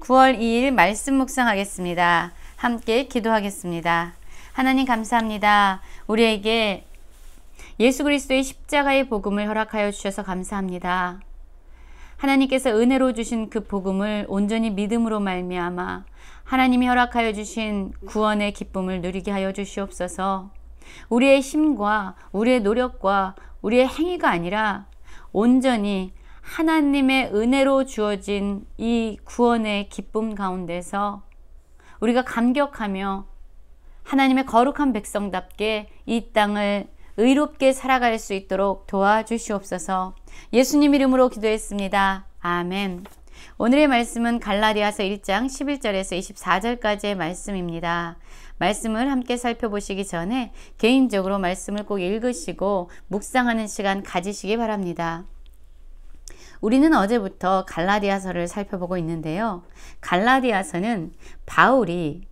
9월 2일 말씀 묵상하겠습니다. 함께 기도하겠습니다. 하나님 감사합니다. 우리에게 예수 그리스도의 십자가의 복음을 허락하여 주셔서 감사합니다. 하나님께서 은혜로 주신 그 복음을 온전히 믿음으로 말미암아 하나님이 허락하여 주신 구원의 기쁨을 누리게 하여 주시옵소서. 우리의 힘과 우리의 노력과 우리의 행위가 아니라 온전히 하나님의 은혜로 주어진 이 구원의 기쁨 가운데서 우리가 감격하며 하나님의 거룩한 백성답게 이 땅을 의롭게 살아갈 수 있도록 도와주시옵소서. 예수님 이름으로 기도했습니다. 아멘. 오늘의 말씀은 갈라디아서 1장 11절에서 24절까지의 말씀입니다. 말씀을 함께 살펴보시기 전에 개인적으로 말씀을 꼭 읽으시고 묵상하는 시간 가지시기 바랍니다. 우리는 어제부터 갈라디아서를 살펴보고 있는데요. 갈라디아서는 바울이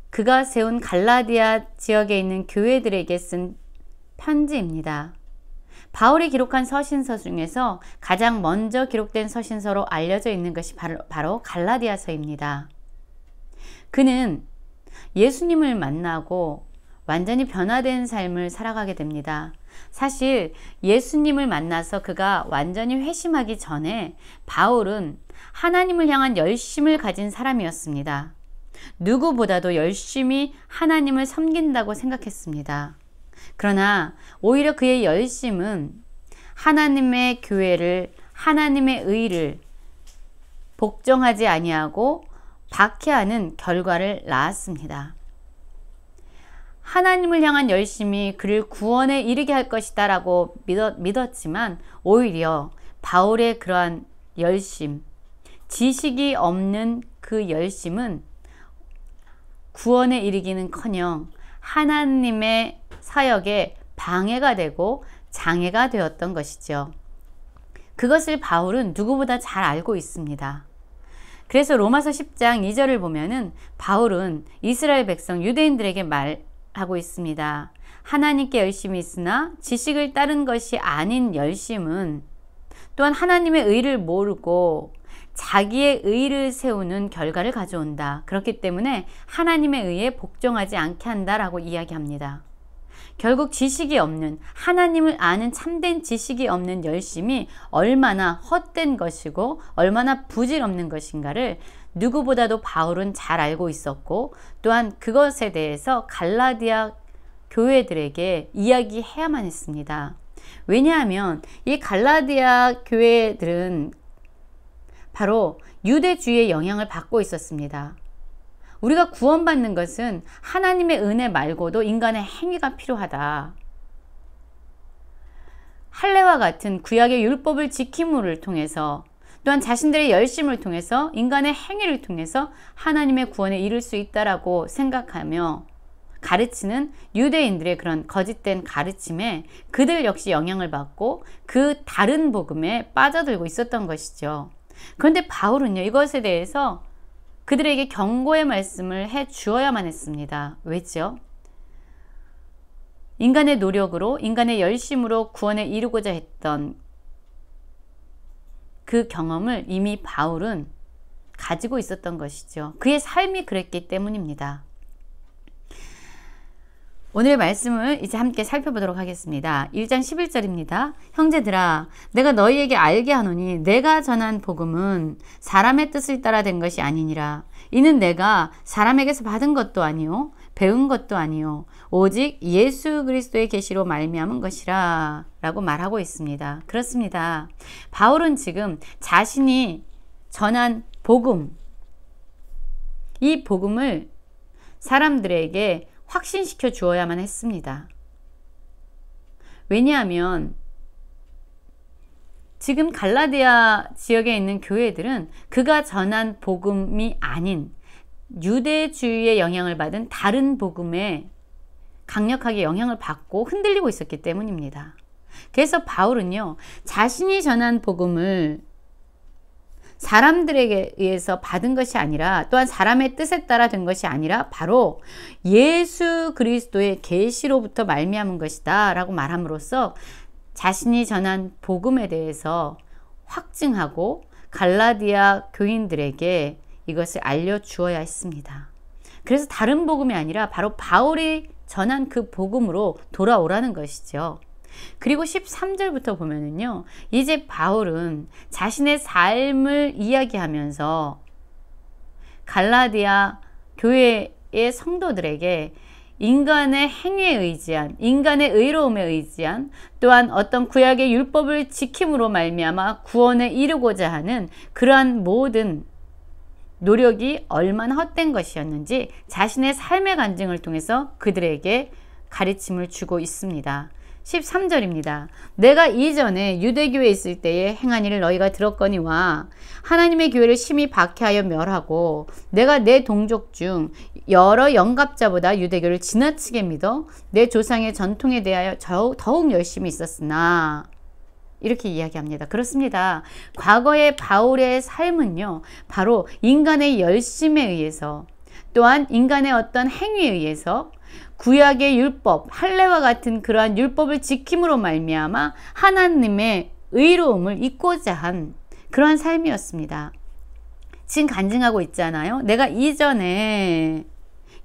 그가 세운 갈라디아 지역에 있는 교회들에게 쓴 편지입니다. 바울이 기록한 서신서 중에서 가장 먼저 기록된 서신서로 알려져 있는 것이 바로 갈라디아서입니다. 그는 예수님을 만나고 완전히 변화된 삶을 살아가게 됩니다. 사실 예수님을 만나서 그가 완전히 회심하기 전에 바울은 하나님을 향한 열심을 가진 사람이었습니다. 누구보다도 열심히 하나님을 섬긴다고 생각했습니다. 그러나 오히려 그의 열심은 하나님의 교회를, 하나님의 의를 복종하지 아니하고 박해하는 결과를 낳았습니다. 하나님을 향한 열심이 그를 구원에 이르게 할 것이다 라고 믿었지만 오히려 바울의 그러한 열심, 지식이 없는 그 열심은 구원에 이르기는커녕 하나님의 사역에 방해가 되고 장애가 되었던 것이죠. 그것을 바울은 누구보다 잘 알고 있습니다. 그래서 로마서 10장 2절을 보면은 바울은 이스라엘 백성 유대인들에게 말하고 있습니다. 하나님께 열심이 있으나 지식을 따른 것이 아닌 열심은 또한 하나님의 의를 모르고 자기의 의를 세우는 결과를 가져온다. 그렇기 때문에 하나님의 의에 복종하지 않게 한다라고 이야기합니다. 결국 지식이 없는, 하나님을 아는 참된 지식이 없는 열심이 얼마나 헛된 것이고 얼마나 부질없는 것인가를 누구보다도 바울은 잘 알고 있었고 또한 그것에 대해서 갈라디아 교회들에게 이야기해야만 했습니다. 왜냐하면 이 갈라디아 교회들은 바로 유대주의의 영향을 받고 있었습니다. 우리가 구원받는 것은 하나님의 은혜 말고도 인간의 행위가 필요하다. 할례와 같은 구약의 율법을 지킴을 통해서 또한 자신들의 열심을 통해서 인간의 행위를 통해서 하나님의 구원에 이를 수 있다라고 생각하며 가르치는 유대인들의 그런 거짓된 가르침에 그들 역시 영향을 받고 그 다른 복음에 빠져들고 있었던 것이죠. 그런데 바울은요, 이것에 대해서 그들에게 경고의 말씀을 해 주어야만 했습니다. 왜죠? 인간의 노력으로, 인간의 열심으로 구원에 이루고자 했던 그 경험을 이미 바울은 가지고 있었던 것이죠. 그의 삶이 그랬기 때문입니다. 오늘의 말씀을 이제 함께 살펴보도록 하겠습니다. 1장 11절입니다. 형제들아, 내가 너희에게 알게 하노니 내가 전한 복음은 사람의 뜻을 따라 된 것이 아니니라. 이는 내가 사람에게서 받은 것도 아니요 배운 것도 아니요 오직 예수 그리스도의 계시로 말미암은 것이라 라고 말하고 있습니다. 그렇습니다. 바울은 지금 자신이 전한 복음, 이 복음을 사람들에게 확신시켜 주어야만 했습니다. 왜냐하면 지금 갈라디아 지역에 있는 교회들은 그가 전한 복음이 아닌 유대주의의 영향을 받은 다른 복음에 강력하게 영향을 받고 흔들리고 있었기 때문입니다. 그래서 바울은요, 자신이 전한 복음을 사람들에게 의해서 받은 것이 아니라 또한 사람의 뜻에 따라 된 것이 아니라 바로 예수 그리스도의 계시로부터 말미암은 것이다 라고 말함으로써 자신이 전한 복음에 대해서 확증하고 갈라디아 교인들에게 이것을 알려주어야 했습니다. 그래서 다른 복음이 아니라 바로 바울이 전한 그 복음으로 돌아오라는 것이죠. 그리고 13절부터 보면은요, 이제 바울은 자신의 삶을 이야기하면서 갈라디아 교회의 성도들에게 인간의 행위에 의지한, 인간의 의로움에 의지한, 또한 어떤 구약의 율법을 지킴으로 말미암아 구원에 이르고자 하는 그러한 모든 노력이 얼마나 헛된 것이었는지 자신의 삶의 간증을 통해서 그들에게 가르침을 주고 있습니다. 13절입니다. 내가 이전에 유대교에 있을 때에 행한 일을 너희가 들었거니와 하나님의 교회를 심히 박해하여 멸하고 내가 내 동족 중 여러 영갑자보다 유대교를 지나치게 믿어 내 조상의 전통에 대하여 더욱 열심히 있었으나, 이렇게 이야기합니다. 그렇습니다. 과거의 바울의 삶은요, 바로 인간의 열심에 의해서, 또한 인간의 어떤 행위에 의해서 구약의 율법, 할례와 같은 그러한 율법을 지킴으로 말미암아 하나님의 의로움을 잊고자 한 그러한 삶이었습니다. 지금 간증하고 있잖아요. 내가 이전에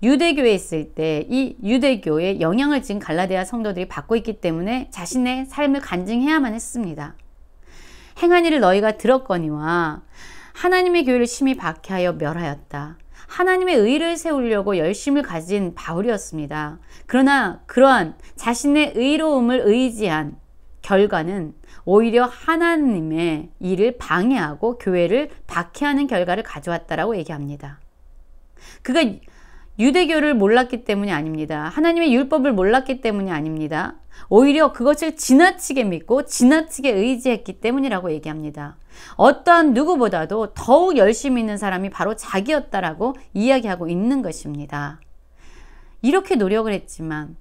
유대교에 있을 때 이 유대교의 영향을 지금 갈라디아 성도들이 받고 있기 때문에 자신의 삶을 간증해야만 했습니다. 행한 일을 너희가 들었거니와 하나님의 교회를 심히 박해하여 멸하였다. 하나님의 의를 세우려고 열심을 가진 바울이었습니다. 그러나 그러한 자신의 의로움을 의지한 결과는 오히려 하나님의 일을 방해하고 교회를 박해하는 결과를 가져왔다라고 얘기합니다. 그가 유대교를 몰랐기 때문이 아닙니다. 하나님의 율법을 몰랐기 때문이 아닙니다. 오히려 그것을 지나치게 믿고 지나치게 의지했기 때문이라고 얘기합니다. 어떠한 누구보다도 더욱 열심히 있는 사람이 바로 자기였다라고 이야기하고 있는 것입니다. 이렇게 노력을 했지만,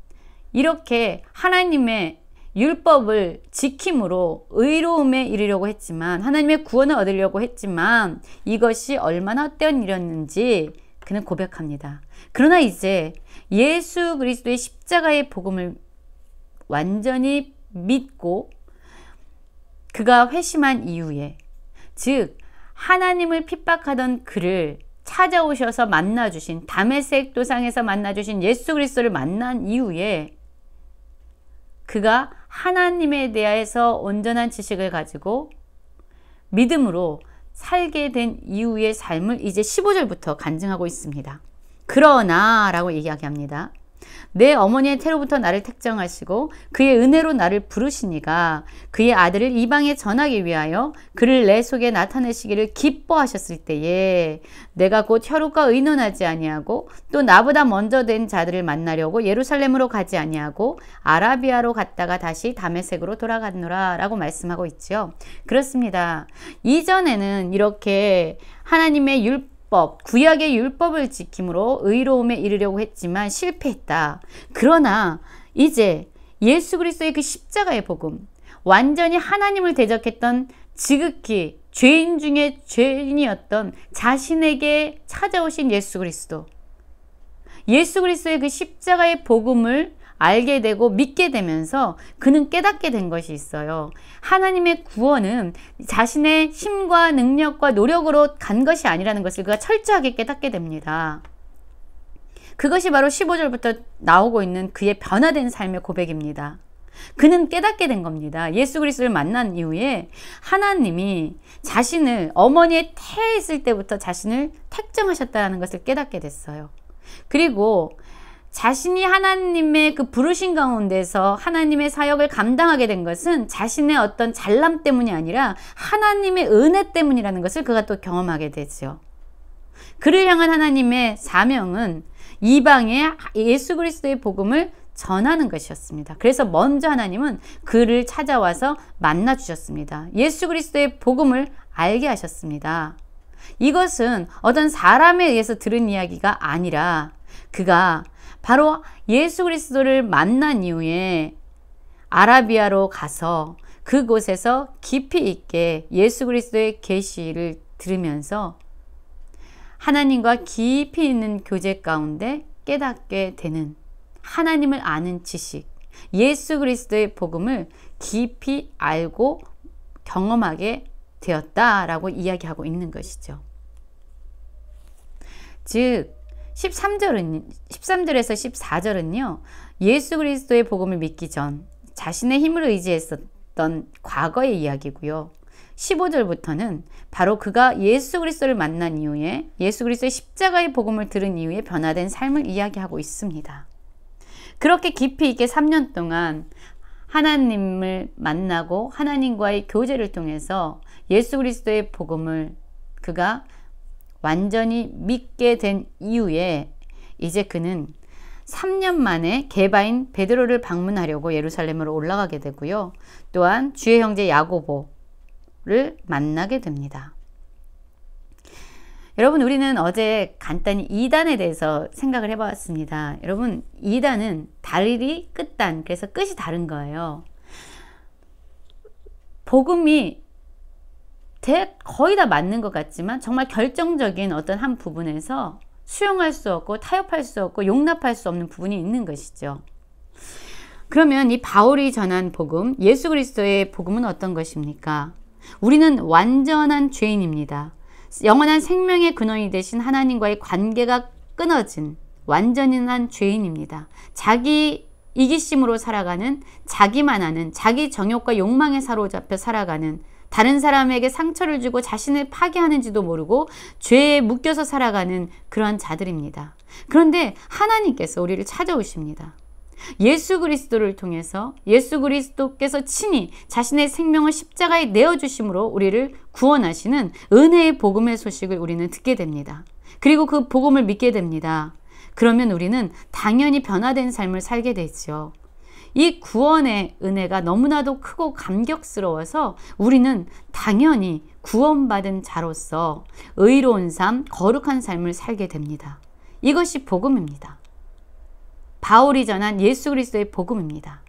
이렇게 하나님의 율법을 지킴으로 의로움에 이르려고 했지만, 하나님의 구원을 얻으려고 했지만 이것이 얼마나 헛된 일이었는지 그는 고백합니다. 그러나 이제 예수 그리스도의 십자가의 복음을 완전히 믿고 그가 회심한 이후에, 즉 하나님을 핍박하던 그를 찾아오셔서 만나주신, 다메섹 도상에서 만나주신 예수 그리스도를 만난 이후에 그가 하나님에 대해서 온전한 지식을 가지고 믿음으로 살게 된 이후의 삶을 이제 15절부터 간증하고 있습니다. 그러나 라고 이야기합니다. 내 어머니의 태로부터 나를 택정하시고 그의 은혜로 나를 부르시니가 그의 아들을 이방에 전하기 위하여 그를 내 속에 나타내시기를 기뻐하셨을 때에 내가 곧 혈육과 의논하지 아니하고 또 나보다 먼저 된 자들을 만나려고 예루살렘으로 가지 아니하고 아라비아로 갔다가 다시 다메섹으로 돌아갔노라 라고 말씀하고 있죠. 그렇습니다. 이전에는 이렇게 하나님의 구약의 율법을 지킴으로 의로움에 이르려고 했지만 실패했다. 그러나 이제 예수 그리스도의 그 십자가의 복음, 완전히 하나님을 대적했던 지극히 죄인 중에 죄인이었던 자신에게 찾아오신 예수 그리스도의 그 십자가의 복음을 알게 되고 믿게 되면서 그는 깨닫게 된 것이 있어요. 하나님의 구원은 자신의 힘과 능력과 노력으로 간 것이 아니라는 것을 그가 철저하게 깨닫게 됩니다. 그것이 바로 15절부터 나오고 있는 그의 변화된 삶의 고백입니다. 그는 깨닫게 된 겁니다. 예수 그리스도를 만난 이후에 하나님이 자신을 어머니의 태에 있을 때부터 자신을 택정하셨다는 것을 깨닫게 됐어요. 그리고 자신이 하나님의 그 부르신 가운데서 하나님의 사역을 감당하게 된 것은 자신의 어떤 잘남 때문이 아니라 하나님의 은혜 때문이라는 것을 그가 또 경험하게 되죠. 그를 향한 하나님의 사명은 이방에 예수 그리스도의 복음을 전하는 것이었습니다. 그래서 먼저 하나님은 그를 찾아와서 만나 주셨습니다. 예수 그리스도의 복음을 알게 하셨습니다. 이것은 어떤 사람에 의해서 들은 이야기가 아니라 그가 바로 예수 그리스도를 만난 이후에 아라비아로 가서 그곳에서 깊이 있게 예수 그리스도의 계시를 들으면서 하나님과 깊이 있는 교제 가운데 깨닫게 되는 하나님을 아는 지식, 예수 그리스도의 복음을 깊이 알고 경험하게 되었다라고 이야기하고 있는 것이죠. 즉 13절에서 14절은요. 예수 그리스도의 복음을 믿기 전 자신의 힘을 의지했었던 과거의 이야기고요. 15절부터는 바로 그가 예수 그리스도를 만난 이후에 예수 그리스도의 십자가의 복음을 들은 이후에 변화된 삶을 이야기하고 있습니다. 그렇게 깊이 있게 3년 동안 하나님을 만나고 하나님과의 교제를 통해서 예수 그리스도의 복음을 그가 완전히 믿게 된 이후에 이제 그는 3년 만에 게바인 베드로를 방문하려고 예루살렘으로 올라가게 되고요. 또한 주의 형제 야고보를 만나게 됩니다. 여러분, 우리는 어제 간단히 이단에 대해서 생각을 해봤습니다. 여러분, 이단은 다리 끝단, 그래서 끝이 다른 거예요. 복음이 거의 다 맞는 것 같지만 정말 결정적인 어떤 한 부분에서 수용할 수 없고 타협할 수 없고 용납할 수 없는 부분이 있는 것이죠. 그러면 이 바울이 전한 복음, 예수 그리스도의 복음은 어떤 것입니까? 우리는 완전한 죄인입니다. 영원한 생명의 근원이 되신 하나님과의 관계가 끊어진 완전한 죄인입니다. 자기 이기심으로 살아가는, 자기만 아는, 자기 정욕과 욕망에 사로잡혀 살아가는, 다른 사람에게 상처를 주고 자신을 파괴하는지도 모르고 죄에 묶여서 살아가는 그러한 자들입니다. 그런데 하나님께서 우리를 찾아오십니다. 예수 그리스도를 통해서 예수 그리스도께서 친히 자신의 생명을 십자가에 내어주심으로 우리를 구원하시는 은혜의 복음의 소식을 우리는 듣게 됩니다. 그리고 그 복음을 믿게 됩니다. 그러면 우리는 당연히 변화된 삶을 살게 되죠. 이 구원의 은혜가 너무나도 크고 감격스러워서 우리는 당연히 구원받은 자로서 의로운 삶, 거룩한 삶을 살게 됩니다. 이것이 복음입니다. 바울이 전한 예수 그리스도의 복음입니다.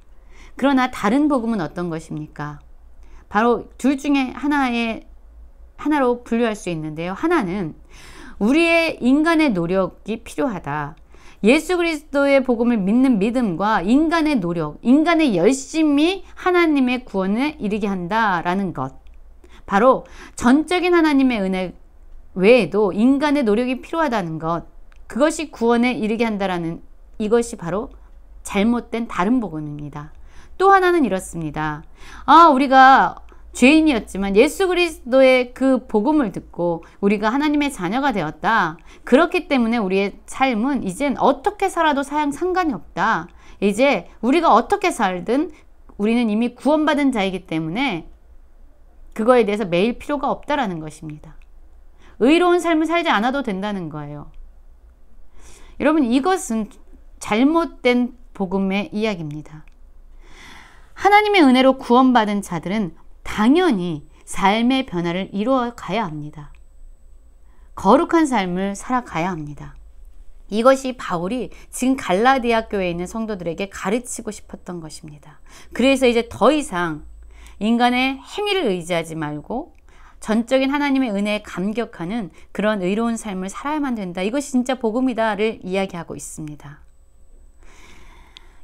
그러나 다른 복음은 어떤 것입니까? 바로 둘 중에 하나로 분류할 수 있는데요. 하나는 우리의 인간의 노력이 필요하다. 예수 그리스도의 복음을 믿는 믿음과 인간의 노력, 인간의 열심이 하나님의 구원에 이르게 한다라는 것. 바로 전적인 하나님의 은혜 외에도 인간의 노력이 필요하다는 것. 그것이 구원에 이르게 한다라는 이것이 바로 잘못된 다른 복음입니다. 또 하나는 이렇습니다. 우리가 죄인이었지만 예수 그리스도의 그 복음을 듣고 우리가 하나님의 자녀가 되었다. 그렇기 때문에 우리의 삶은 이젠 어떻게 살아도 상관이 없다. 이제 우리가 어떻게 살든 우리는 이미 구원받은 자이기 때문에 그거에 대해서 매일 필요가 없다라는 것입니다. 의로운 삶을 살지 않아도 된다는 거예요. 여러분, 이것은 잘못된 복음의 이야기입니다. 하나님의 은혜로 구원받은 자들은 당연히 삶의 변화를 이루어 가야 합니다. 거룩한 삶을 살아가야 합니다. 이것이 바울이 지금 갈라디아 교회에 있는 성도들에게 가르치고 싶었던 것입니다. 그래서 이제 더 이상 인간의 행위를 의지하지 말고 전적인 하나님의 은혜에 감격하는 그런 의로운 삶을 살아야만 된다. 이것이 진짜 복음이다를 이야기하고 있습니다.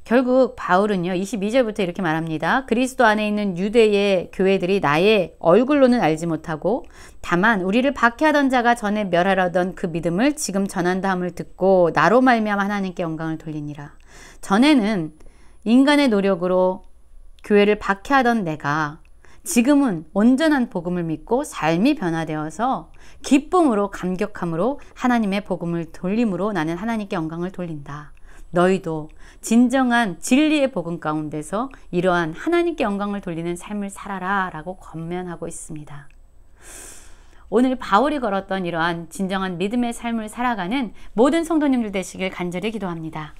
결국 바울은요 22절부터 이렇게 말합니다. 그리스도 안에 있는 유대의 교회들이 나의 얼굴로는 알지 못하고 다만 우리를 박해하던 자가 전에 멸하려던 그 믿음을 지금 전한다 함을 듣고 나로 말미암아 하나님께 영광을 돌리니라. 전에는 인간의 노력으로 교회를 박해하던 내가 지금은 온전한 복음을 믿고 삶이 변화되어서 기쁨으로 감격함으로 하나님의 복음을 돌림으로 나는 하나님께 영광을 돌린다. 너희도 진정한 진리의 복음 가운데서 이러한 하나님께 영광을 돌리는 삶을 살아라 라고 권면하고 있습니다. 오늘 바울이 걸었던 이러한 진정한 믿음의 삶을 살아가는 모든 성도님들 되시길 간절히 기도합니다.